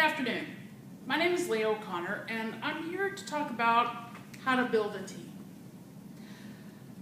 Good afternoon. My name is Leah O'Connor, and I'm here to talk about how to build a team.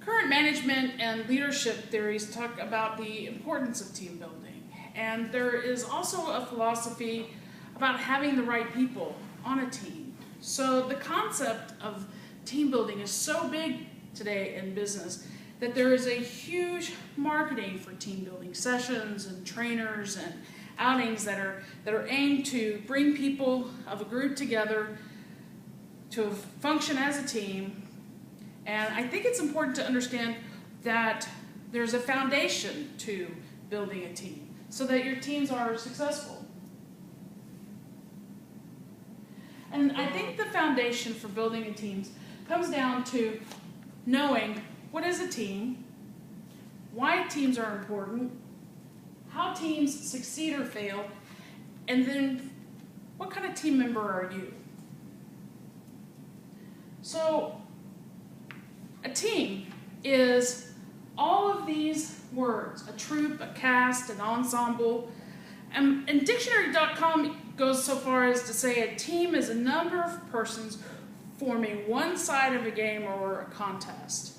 Current management and leadership theories talk about the importance of team building, and there is also a philosophy about having the right people on a team. So the concept of team building is so big today in business that there is a huge marketing for team building sessions and trainers and outings that are aimed to bring people of a group together to function as a team. And I think it's important to understand that there's a foundation to building a team so that your teams are successful. And I think the foundation for building a team comes down to knowing what is a team, why teams are important, how teams succeed or fail, and then what kind of team member are you? So a team is all of these words: a troop, a cast, an ensemble. And dictionary.com goes so far as to say a team is a number of persons forming one side of a game or a contest.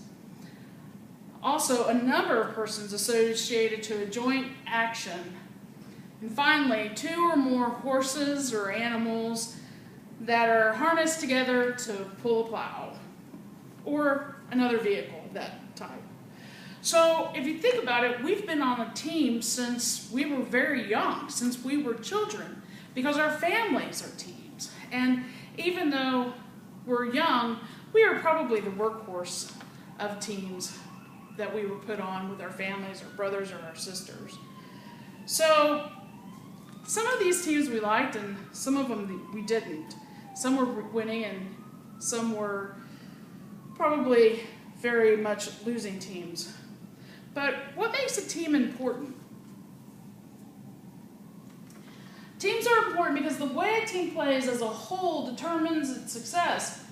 Also, a number of persons associated to a joint action. And finally, two or more horses or animals that are harnessed together to pull a plow or another vehicle of that type. So if you think about it, we've been on a team since we were very young, since we were children, because our families are teams. And even though we're young, we are probably the workhorse of teams that we were put on with our families, our brothers, or our sisters. So some of these teams we liked and some of them we didn't. Some were winning and some were probably very much losing teams. But what makes a team important? Teams are important because the way a team plays as a whole determines its success.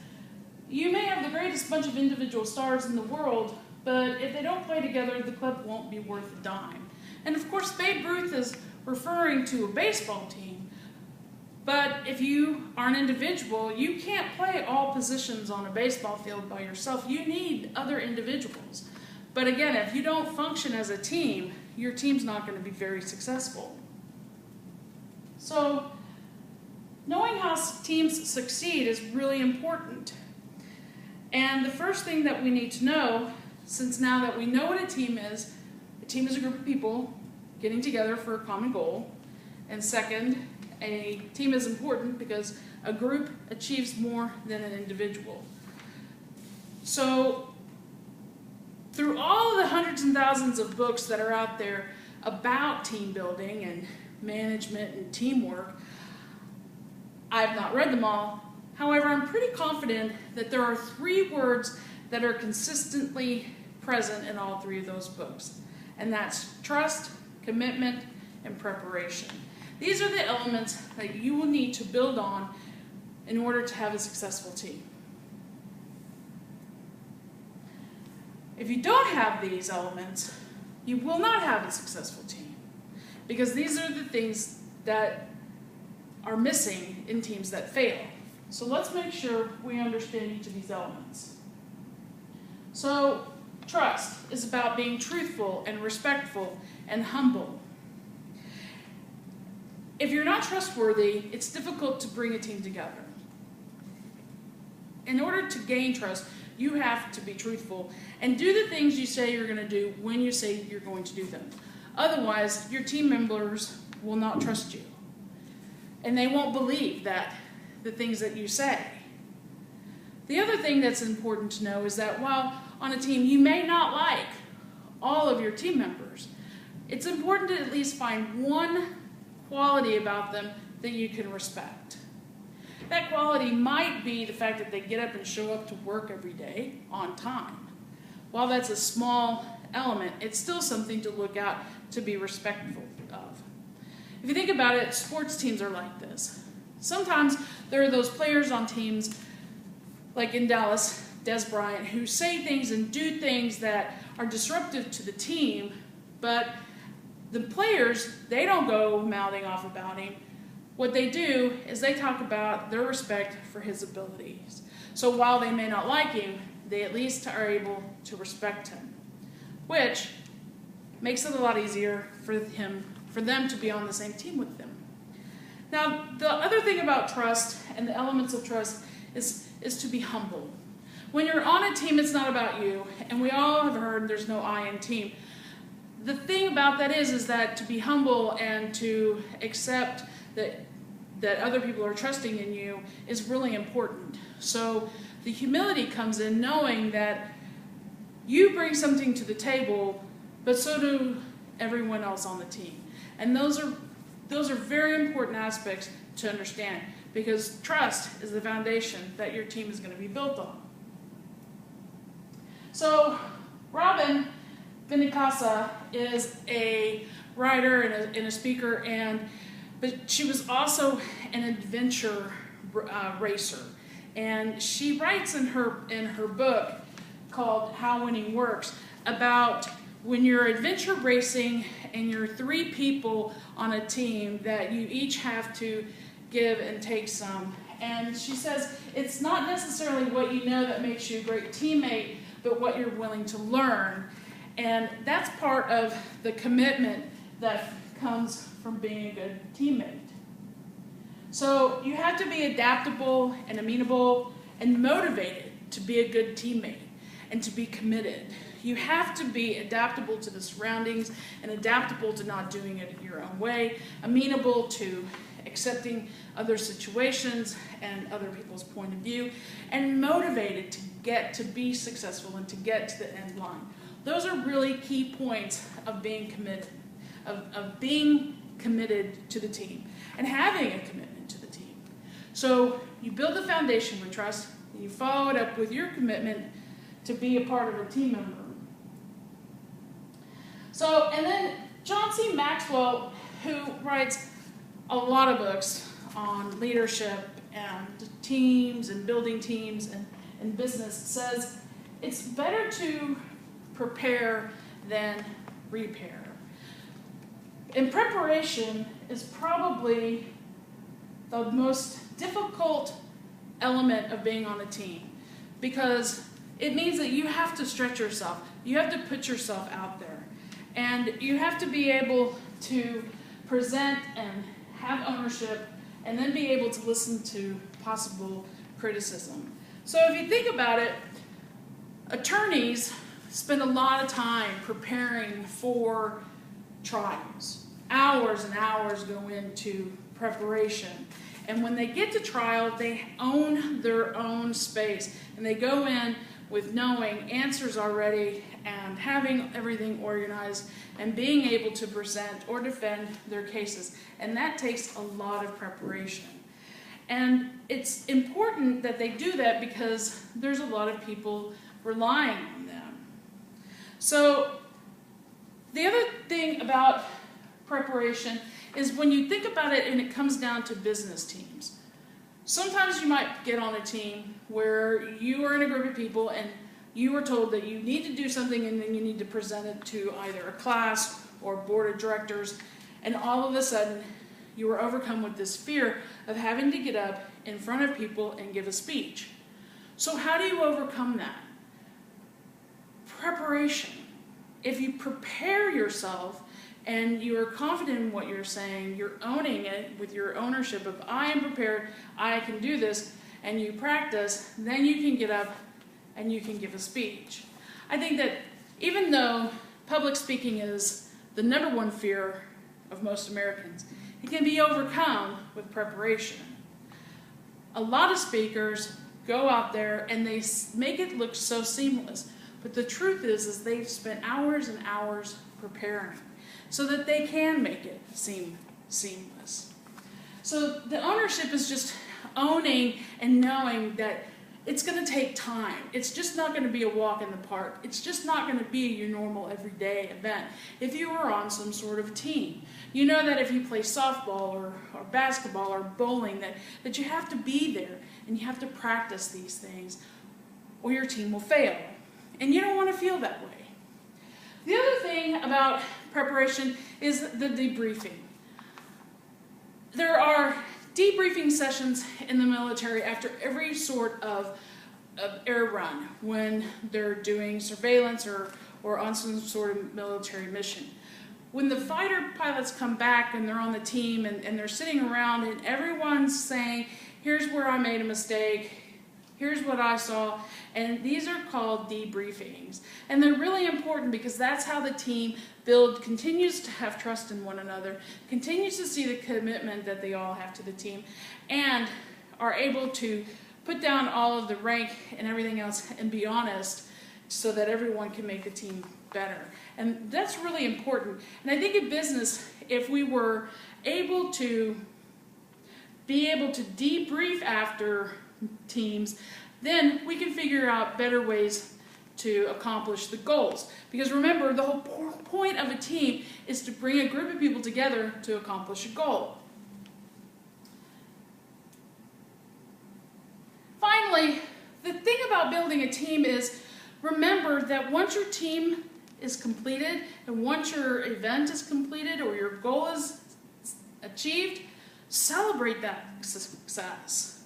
You may have the greatest bunch of individual stars in the world, but if they don't play together, the club won't be worth a dime. And of course, Babe Ruth is referring to a baseball team. But if you are an individual, you can't play all positions on a baseball field by yourself. You need other individuals. But again, if you don't function as a team, your team's not going to be very successful. So, knowing how teams succeed is really important. And the first thing that we need to know, since now that we know what a team is a group of people getting together for a common goal. And second, a team is important because a group achieves more than an individual. So, through all of the hundreds and thousands of books that are out there about team building and management and teamwork, I've not read them all. However, I'm pretty confident that there are three words that are consistently present in all three of those books. And that's trust, commitment, and preparation. These are the elements that you will need to build on in order to have a successful team. If you don't have these elements, you will not have a successful team, because these are the things that are missing in teams that fail. So let's make sure we understand each of these elements. So trust is about being truthful and respectful and humble. If you're not trustworthy, it's difficult to bring a team together. In order to gain trust, you have to be truthful and do the things you say you're going to do when you say you're going to do them. Otherwise, your team members will not trust you. And they won't believe the things that you say. The other thing that's important to know is that while on a team you may not like all of your team members, it's important to at least find one quality about them that you can respect. That quality might be the fact that they get up and show up to work every day on time. While that's a small element, it's still something to look out to be respectful of. If you think about it, sports teams are like this. Sometimes there are those players on teams, like in Dallas, Des Bryant, who say things and do things that are disruptive to the team, but the players, they don't go mouthing off about him. what they do is they talk about their respect for his abilities. So while they may not like him, they at least are able to respect him, which makes it a lot easier for them to be on the same team with them. Now, the other thing about trust and the elements of trust is to be humble. When you're on a team, it's not about you, and we all have heard there's no I in team. The thing about that is that to be humble and to accept that other people are trusting in you is really important. So the humility comes in knowing that you bring something to the table, but so do everyone else on the team. And those are very important aspects to understand, because trust is the foundation that your team is going to be built on. So Robin Benincasa is a writer and a speaker, but she was also an adventure racer. And she writes in her book called How Winning Works about when you're adventure racing and you're 3 people on a team that you each have to give and take some. And she says it's not necessarily what you know that makes you a great teammate, but what you're willing to learn. And that's part of the commitment that comes from being a good teammate. So you have to be adaptable and amenable and motivated to be a good teammate and to be committed. You have to be adaptable to the surroundings and adaptable to not doing it your own way, amenable to accepting other situations and other people's point of view, and motivated to get to be successful and to get to the end line. Those are really key points of being committed, of being committed to the team and having a commitment to the team. So you build the foundation with trust, and you follow it up with your commitment to be a part of a team member. So, and then John C. Maxwell, who writes a lot of books on leadership and teams and building teams and business, says it's better to prepare than repair. And preparation is probably the most difficult element of being on a team, because it means that you have to stretch yourself. You have to put yourself out there. And you have to be able to present and have ownership, and then be able to listen to possible criticism. So if you think about it, attorneys spend a lot of time preparing for trials. Hours and hours go into preparation. And when they get to trial, they own their own space. And they go in with knowing answers already and having everything organized and being able to present or defend their cases. And that takes a lot of preparation. And it's important that they do that because there's a lot of people relying on them. So the other thing about preparation is when you think about it and it comes down to business teams. Sometimes you might get on a team where you are in a group of people and you are told that you need to do something and then you need to present it to either a class or board of directors, and all of a sudden you are overcome with this fear of having to get up in front of people and give a speech. So how do you overcome that? Preparation. If you prepare yourself and you are confident in what you're saying, you're owning it with your ownership of I am prepared, I can do this, and you practice, then you can get up and you can give a speech. I think that even though public speaking is the #1 fear of most Americans, it can be overcome with preparation. A lot of speakers go out there and they make it look so seamless, but the truth is they've spent hours and hours preparing so that they can make it seem seamless. So the ownership is just owning and knowing that it's going to take time. It's just not going to be a walk in the park. It's just not going to be your normal everyday event. If you are on some sort of team, you know that if you play softball or basketball or bowling, that you have to be there and you have to practice these things or your team will fail. And you don't want to feel that way. The other thing about preparation is the debriefing. There are debriefing sessions in the military after every sort of air run when they're doing surveillance or on some sort of military mission. When the fighter pilots come back and they're on the team and they're sitting around and everyone's saying, here's where I made a mistake, here's what I saw, and these are called debriefings. And they're really important because that's how the team continues to have trust in one another, continues to see the commitment that they all have to the team, and are able to put down all of the rank and everything else and be honest so that everyone can make the team better. And that's really important. And I think in business, if we were able to debrief after teams, then we can figure out better ways to accomplish the goals. Because remember, the whole point of a team is to bring a group of people together to accomplish a goal. Finally, the thing about building a team is remember that once your team is completed and once your event is completed or your goal is achieved, celebrate that success.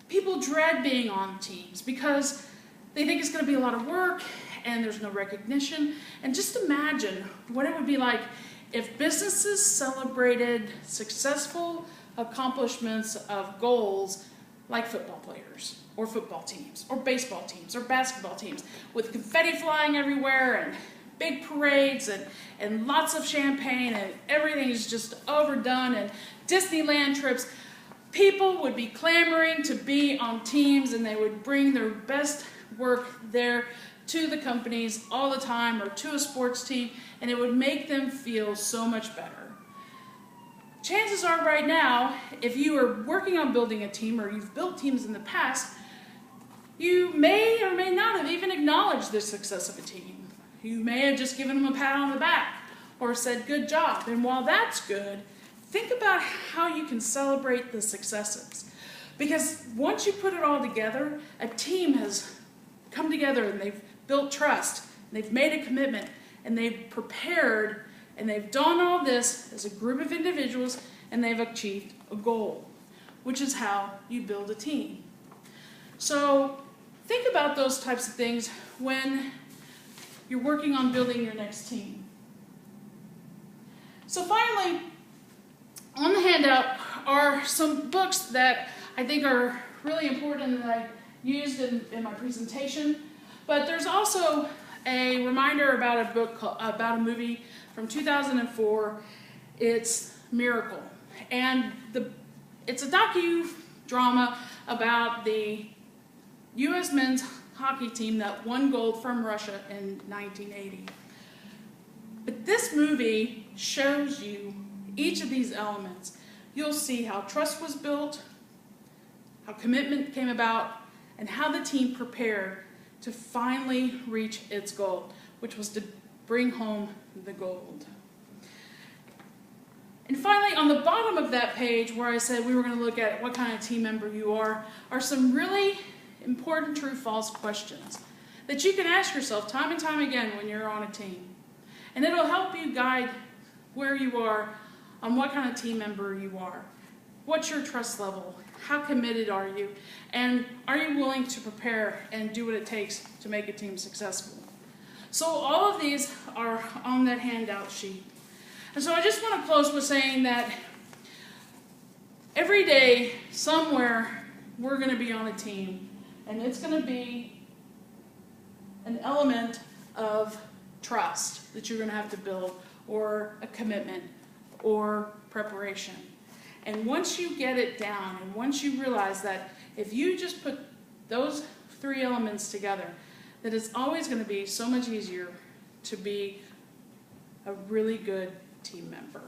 People dread being on teams because they think it's going to be a lot of work and there's no recognition. And just imagine what it would be like if businesses celebrated successful accomplishments of goals like football players or football teams or baseball teams or basketball teams with confetti flying everywhere and big parades and lots of champagne and everything is just overdone and Disneyland trips. People would be clamoring to be on teams and they would bring their best work there to the companies all the time or to a sports team, and it would make them feel so much better. Chances are right now, if you are working on building a team or you've built teams in the past, you may or may not have even acknowledged the success of a team. You may have just given them a pat on the back or said, good job. And while that's good, think about how you can celebrate the successes. Because once you put it all together, a team has come together and they've built trust, and they've made a commitment, and they've prepared, and they've done all this as a group of individuals, and they've achieved a goal, which is how you build a team. So think about those types of things when you're working on building your next team. So finally, on the handout are some books that I think are really important that I used in my presentation. But there's also a reminder about a book, about a movie from 2004. It's Miracle. And it's a docudrama about the U.S. men's hockey team that won gold from Russia in 1980. But this movie shows you each of these elements. You'll see how trust was built, how commitment came about, and how the team prepared to finally reach its goal, which was to bring home the gold. And finally, on the bottom of that page where I said we were going to look at what kind of team member you are some really important true-false questions that you can ask yourself time and time again when you're on a team. And it'll help you guide where you are on what kind of team member you are. What's your trust level? How committed are you? And are you willing to prepare and do what it takes to make a team successful? So all of these are on that handout sheet. And so I just want to close with saying that every day, somewhere, we're going to be on a team. And it's going to be an element of trust that you're going to have to build, or a commitment, or preparation. And once you get it down, and once you realize that if you just put those three elements together, that it's always going to be so much easier to be a really good team member.